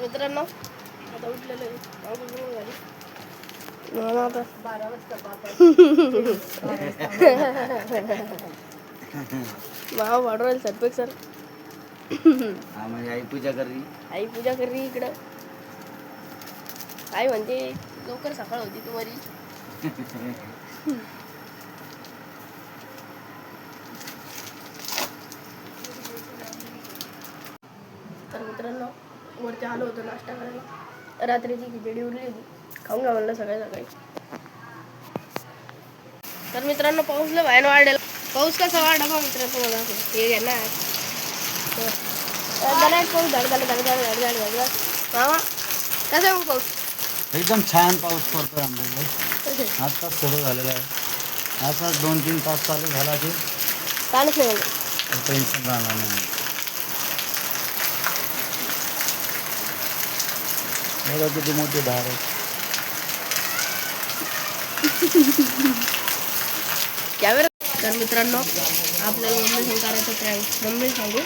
मित्रांनो आता उठलेलं आहे आता 12 वाजता मामा वाढवायला सरपेक सर म्हणजे आई पूजा करली. आई पूजा करली इकडं. आई म्हणते लवकर सकाळ होती तुम्हारी. तर मित्रांनो वरती आलो होतो नाश्ता करायला. रात्रीची खिचडी उरली होती, खाऊन घ्या म्हणलं सकाळी सकाळी. तर मित्रांनो पाऊस लय बाहेर वाढलेला. पाऊस कसा वाढला बा मित्रांनो तुम्हाला हे घ्या ना. पाऊस झाड मामा कसा आहे पाऊस? एकदम छान पाऊस पडतोय आमच्याकडे. आत्ताच सुरू झालेला आहे. आताच 2-3 तास चालू झाला की कालच नाही टेन्शन राहणार नाही. बघा किती मोठी धार आहे. तर मित्रांनो आपल्याला मम्मी फोन करायचा प्रँक. मम्मी सांगू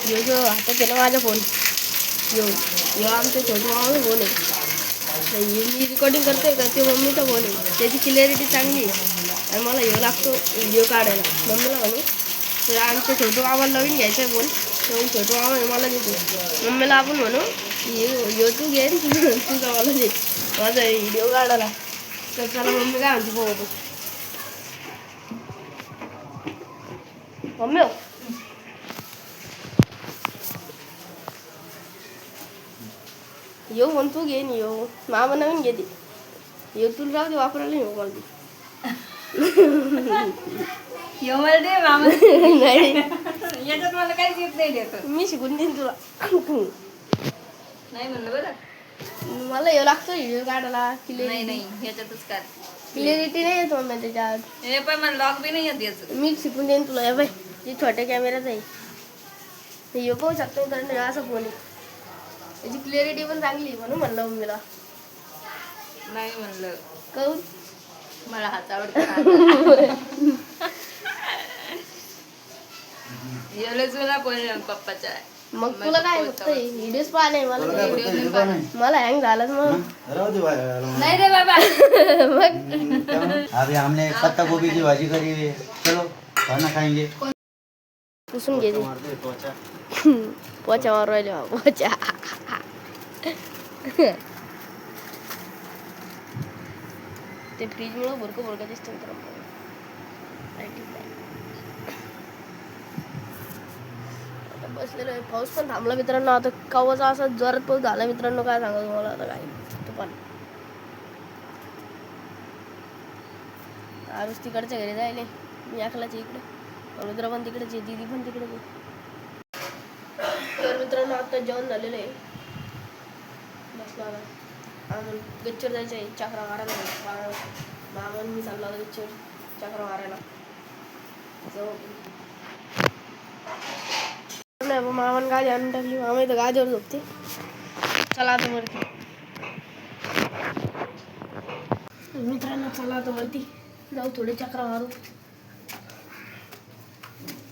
यो जो हातात केला माझा फोन यो आमच्या छोटू मामाचा फोन आहे. मी रेकॉर्डिंग करते का ते मम्मीचा फोन आहे. त्याची क्लिअरिटी चांगली आहे आणि मला यो लागतो व्हिडिओ काढायला. मम्मीला म्हणू तर आमच्या छोटू मामाला नवीन घ्यायचा आहे फोन. तर छोटू मामा मला देतो. मम्मीला आपण म्हणू यो तू घे तुझा मला दे माझा व्हिडिओ काढायला. तर चला मम्मी काय म्हणते बघू. मम्मी येऊ म्हण तू घे नि येऊ मामा नवीन घेते येऊ तुला राहू दे वापरायला येऊ मला दे. नाही याच्यात मला काहीच येत नाही. मी शिकून देईन तुला. नाही म्हणलं बरं. मला येऊ लागतो व्हिडिओ काढायला. नाही याच्यातच काय क्लिअरिटी नाही येत मम्मी त्याच्यात. हे पण मला लॉग बी नाही येत याचं. मी शिकून देईन तुला. हे बाय जे छोट्या कॅमेऱ्याच आहे येऊ पाहू शकतो मित्रांनो. असा फोन आहे त्याची क्लिअरिटी पण चांगली म्हणून म्हणलं मम्मीला. नाही म्हणलं कहून मला हात आवडतो. तुला पण पप्पाच्या मग तुला काय फक्त व्हिडिओज पाहणे मला हँग झालं मग नाही रे बाबा. मग अभी हमने पत्ता गोभी की भाजी करी है. चलो खाना खाएंगे. पुसून घे पोचा मारू राहिले पोचा. ते फ्रीज मुळे भरकं दिसतं मित्रांनो. आता बसलेलो आहे. पाऊस पण थांबला मित्रांनो. आता कवाचा असा जोरात पाऊस झाला मित्रांनो. काय सांगा तुम्हाला आता काय तुफान. आरुष तिकडच्या घरी जायले. मी एकलाच इकडे. रुद्र पण तिकडेच आहे. दीदी पण तिकडेच आहे. तर मित्रांनो आता जेवण झालेलं आहे. बसला आता गच्चीवर जायचं आहे चक्रा मारायला. मामा मी चालला होता गच्चीवर चक्रा मारायला. मामाने गाडी आणून टाकली. मामा इथं गाडीवर झोपते. चला आता वरती मित्रांनो. चला आता वरती जाऊ थोडी चक्रा मारू.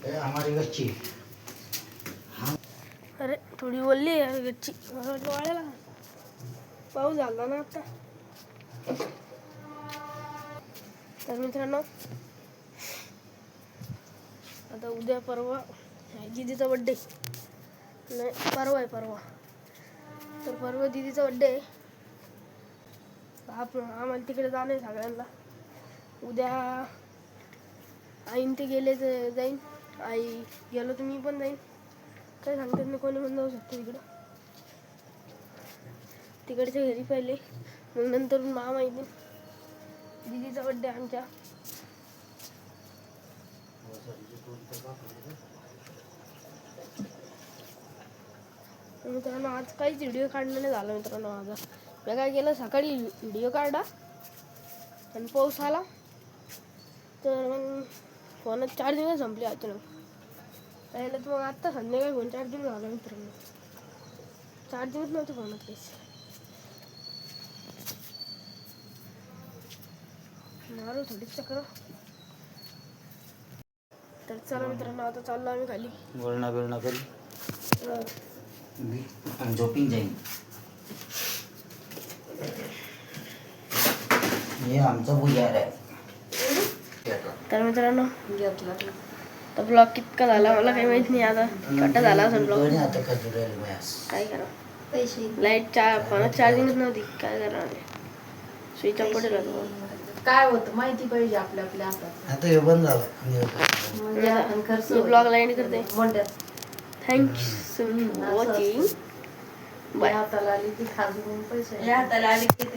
हमारी गच्ची अरे थोडी बोलली यार गच्ची. मला वाटलं वाळायला पाऊस झाला ना आता. तर मित्रांनो आता उद्या परवा दीदीचा बड्डे नाही परवा आहे परवा. तर परवा दीदीचा बड्डे आहे. आम्हाला तिकडे जाणं आहे सगळ्यांना. उद्या आईन ते गेले तर जाईन. आई गेलो तर मी पण जाईन. काय सांगतात ना कोणी पण जाऊ शकतो तिकडं. तिकडच्या घरी पहिले मग नंतर मामा येतील. दीदीचा बड्डे आमच्या. मित्रांनो आज काहीच व्हिडिओ काढणं नाही झाला मित्रांनो. माझा मी काय केलं सकाळी व्हिडिओ काढला आणि पाऊस आला तर मग फोनात चार्जिंग संपली अचानक. त्याला तर मग आत्ता संध्याकाळी फोन चार्जिंग झाला मित्रांनो. चार्जिंगच नव्हतं फोनात काहीच. मारू थोडी चक्र. तर चला मित्रांनो आता चाललो आम्ही खाली. बोलणं बिळणं करू. आणि झोपिंग जाईन. हे आमचा पुजारी आहे. तर मित्रांनो घेतला तर ब्लॉग कितका झाला मला काही माहित नाही. आता कट्टा झाला असेल ब्लॉग. आता खजुरायला मयास. काय करा पैसे लाईट फोनात चार्जिंगच नव्हती. काय करणार स्विच ऑफ पडेल होतं. काय होतं माहिती पाहिजे आपल्या आपल्या हातात. आता हे बंद झालं. म्हणजे आपण खर्च मी ब्लॉगला एंड करते. मोठ्यात थँक्स फॉर वॉचिंग. बाय. हाताला आली ती खाजून पैसे हाताला आली की